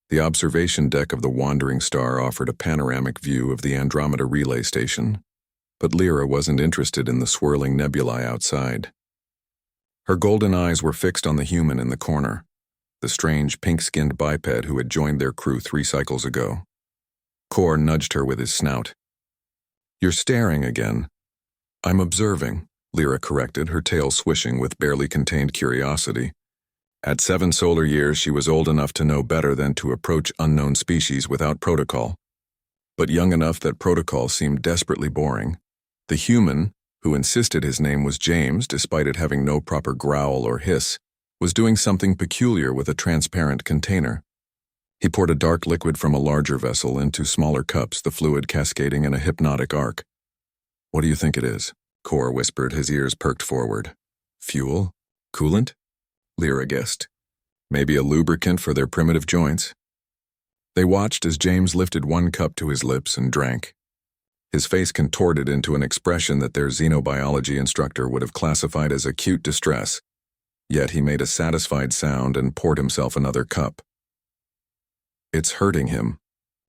The observation deck of the Wandering Star offered a panoramic view of the Andromeda relay station, but Lyra wasn't interested in the swirling nebulae outside. Her golden eyes were fixed on the human in the corner, the strange pink-skinned biped who had joined their crew 3 cycles ago. Kor nudged her with his snout. "You're staring again." "I'm observing," Lyra corrected, her tail swishing with barely contained curiosity. At 7 solar years, she was old enough to know better than to approach unknown species without protocol, but young enough that protocol seemed desperately boring. The human, who insisted his name was James despite it having no proper growl or hiss, was doing something peculiar with a transparent container. He poured a dark liquid from a larger vessel into smaller cups, the fluid cascading in a hypnotic arc. "What do you think it is?" Kor whispered, his ears perked forward. "Fuel? Coolant?" Lyra guessed. "Maybe a lubricant for their primitive joints." They watched as James lifted one cup to his lips and drank. His face contorted into an expression that their xenobiology instructor would have classified as acute distress, yet he made a satisfied sound and poured himself another cup. "It's hurting him,"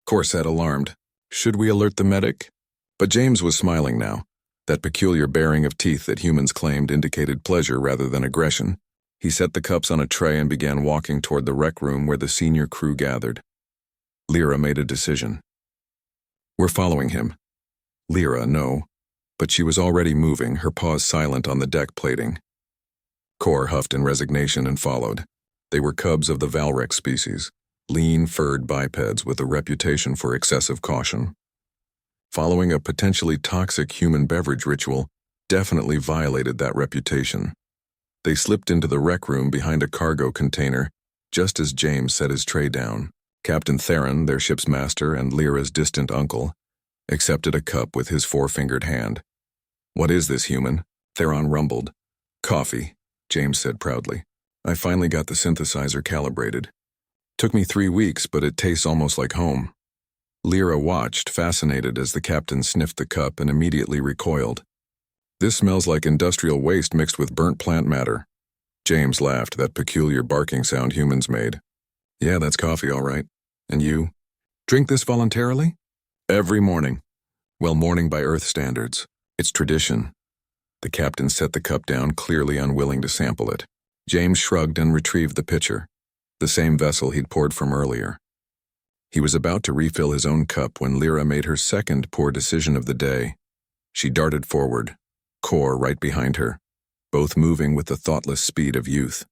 Kor said, alarmed. "Should we alert the medic?" But James was smiling now. That peculiar baring of teeth that humans claimed indicated pleasure rather than aggression. He set the cups on a tray and began walking toward the rec room where the senior crew gathered. Lyra made a decision. "We're following him." Lyra, no, but she was already moving, her paws silent on the deck plating. Kor huffed in resignation and followed. They were cubs of the Valrex species, lean, furred bipeds with a reputation for excessive caution. Following a potentially toxic human beverage ritual definitely violated that reputation. They slipped into the rec room behind a cargo container just as James set his tray down. Captain Theron, their ship's master and Lyra's distant uncle, accepted a cup with his 4-fingered hand. "What is this, human?" Theron rumbled. "Coffee," James said proudly. "I finally got the synthesizer calibrated. Took me 3 weeks, but it tastes almost like home." Lyra watched, fascinated, as the captain sniffed the cup and immediately recoiled. "This smells like industrial waste mixed with burnt plant matter." James laughed, that peculiar barking sound humans made. "Yeah, that's coffee, all right. And you? Drink this voluntarily?" "Every morning." "Well, morning by Earth standards. It's tradition." The captain set the cup down, clearly unwilling to sample it. James shrugged and retrieved the pitcher, the same vessel he'd poured from earlier. He was about to refill his own cup when Lyra made her second poor decision of the day. She darted forward, Kor right behind her, both moving with the thoughtless speed of youth.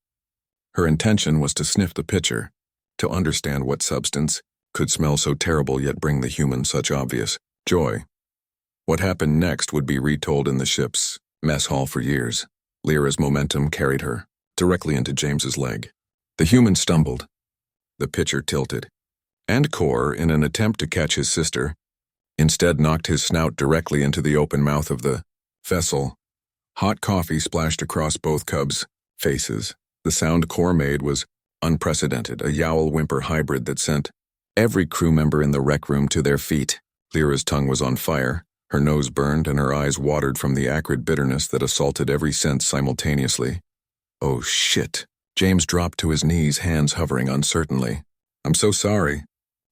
Her intention was to sniff the pitcher, to understand what substance could smell so terrible yet bring the human such obvious joy. What happened next would be retold in the ship's mess hall for years. Lyra's momentum carried her directly into James's leg. The human stumbled. The pitcher tilted, and Kor, in an attempt to catch his sister, instead knocked his snout directly into the open mouth of the vessel. Hot coffee splashed across both cubs' faces. The sound Kor made was unprecedented, a yowl-whimper hybrid that sent every crew member in the rec room to their feet. Lyra's tongue was on fire, her nose burned, and her eyes watered from the acrid bitterness that assaulted every sense simultaneously. "Oh, shit." James dropped to his knees, hands hovering uncertainly. "I'm so sorry.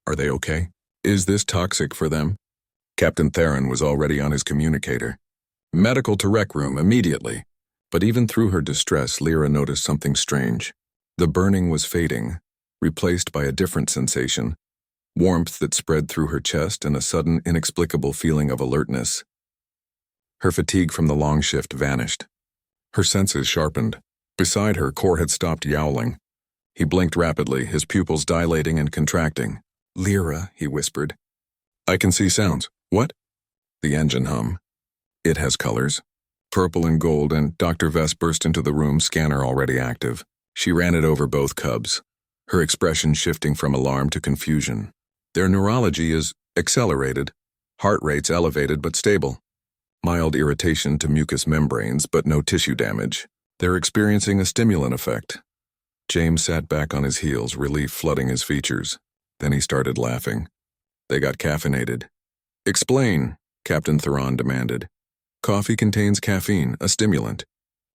Are they okay? Is this toxic for them?" Captain Theron was already on his communicator. "Medical to rec room, immediately." But even through her distress, Lyra noticed something strange. The burning was fading, replaced by a different sensation, warmth that spread through her chest and a sudden, inexplicable feeling of alertness. Her fatigue from the long shift vanished. Her senses sharpened. Beside her, Kor had stopped yowling. He blinked rapidly, his pupils dilating and contracting. "Lyra," he whispered. "I can see sounds." "What?" The engine hum. "It has colors. Purple and gold," and Dr. Vess burst into the room, scanner already active. She ran it over both cubs, her expression shifting from alarm to confusion. "Their neurology is accelerated, heart rates elevated but stable. Mild irritation to mucous membranes but no tissue damage. They're experiencing a stimulant effect." James sat back on his heels, relief flooding his features. Then he started laughing. "They got caffeinated." "Explain," Captain Theron demanded. "Coffee contains caffeine, a stimulant.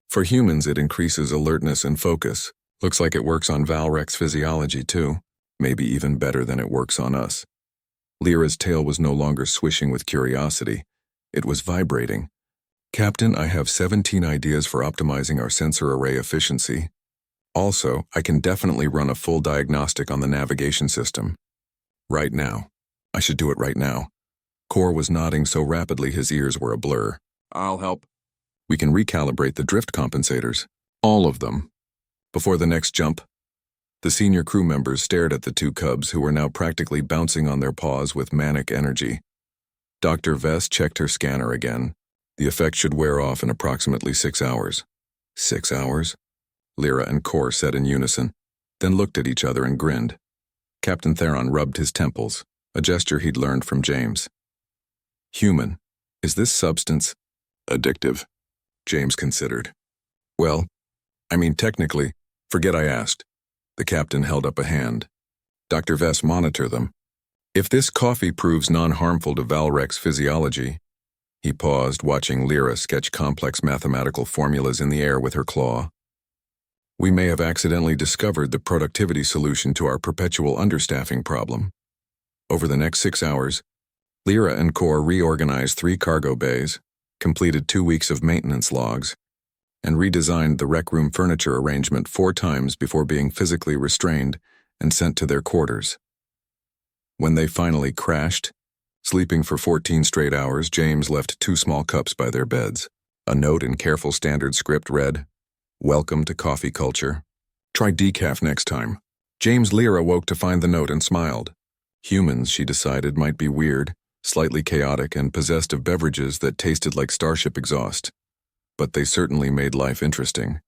For humans, it increases alertness and focus. Looks like it works on Valrex physiology, too. maybe even better than it works on us. Lyra's tail was no longer swishing with curiosity. It was vibrating. Captain, I have 17 ideas for optimizing our sensor array efficiency. Also, I can definitely run a full diagnostic on the navigation system. Right now. I should do it right now. Cor was nodding so rapidly his ears were a blur. I'll help. We can recalibrate the drift compensators. All of them. Before the next jump. The senior crew members stared at the two cubs who were now practically bouncing on their paws with manic energy. Dr. Vess checked her scanner again. The effect should wear off in approximately 6 hours. 6 hours? Lyra and Cor said in unison, then looked at each other and grinned. Captain Theron rubbed his temples, a gesture he'd learned from James. Human, is this substance addictive? James considered. Well, I mean technically, forget I asked. The captain held up a hand. Dr. Vess, monitor them. If this coffee proves non-harmful to Valrek's physiology. He paused, watching Lyra sketch complex mathematical formulas in the air with her claw. We may have accidentally discovered the productivity solution to our perpetual understaffing problem. Over the next 6 hours, Lyra and Cor reorganized 3 cargo bays, completed 2 weeks of maintenance logs, and redesigned the rec room furniture arrangement 4 times before being physically restrained and sent to their quarters. When they finally crashed, sleeping for 14 straight hours, James left 2 small cups by their beds. A note in careful standard script read, "Welcome to coffee culture. Try decaf next time." James Lyra woke to find the note and smiled. Humans, she decided, might be weird, slightly chaotic, and possessed of beverages that tasted like starship exhaust. But they certainly made life interesting.